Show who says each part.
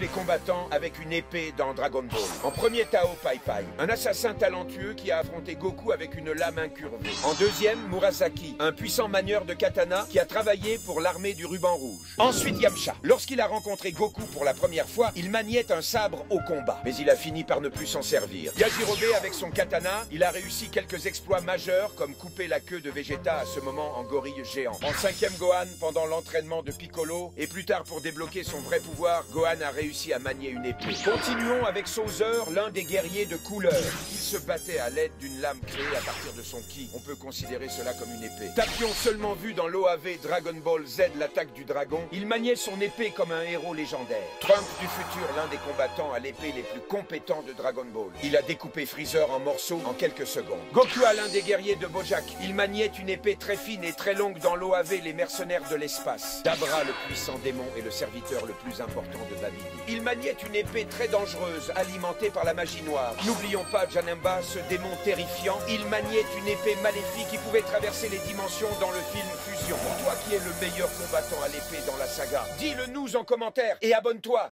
Speaker 1: les combattants avec une épée dans Dragon Ball. En premier, Tao Pai Pai, un assassin talentueux qui a affronté Goku avec une lame incurvée. En deuxième, Murasaki, un puissant manieur de katana qui a travaillé pour l'armée du ruban rouge. Ensuite, Yamcha. Lorsqu'il a rencontré Goku pour la première fois, il maniait un sabre au combat, mais il a fini par ne plus s'en servir. Yajirobe, avec son katana, il a réussi quelques exploits majeurs comme couper la queue de Vegeta à ce moment en gorille géant. En cinquième, Gohan, pendant l'entraînement de Piccolo, et plus tard pour débloquer son vrai pouvoir, Gohan a réussi à manier une épée. Continuons avec Sauzer, l'un des guerriers de couleur. Il se battait à l'aide d'une lame créée à partir de son ki. On peut considérer cela comme une épée. Tapion, seulement vu dans l'OAV Dragon Ball Z, l'attaque du dragon, il maniait son épée comme un héros légendaire. Trunks du futur, l'un des combattants à l'épée les plus compétents de Dragon Ball. Il a découpé Freezer en morceaux en quelques secondes. Goku, l'un des guerriers de Bojack. Il maniait une épée très fine et très longue dans l'OAV Les Mercenaires de l'espace. Dabra, le puissant démon, est le serviteur le plus important de Babidi. Il maniait une épée très dangereuse, alimentée par la magie noire. N'oublions pas Janemba, ce démon terrifiant. Il maniait une épée maléfique qui pouvait traverser les dimensions dans le film Fusion. Pour toi qui es le meilleur combattant à l'épée dans la saga, dis-le nous en commentaire et abonne-toi.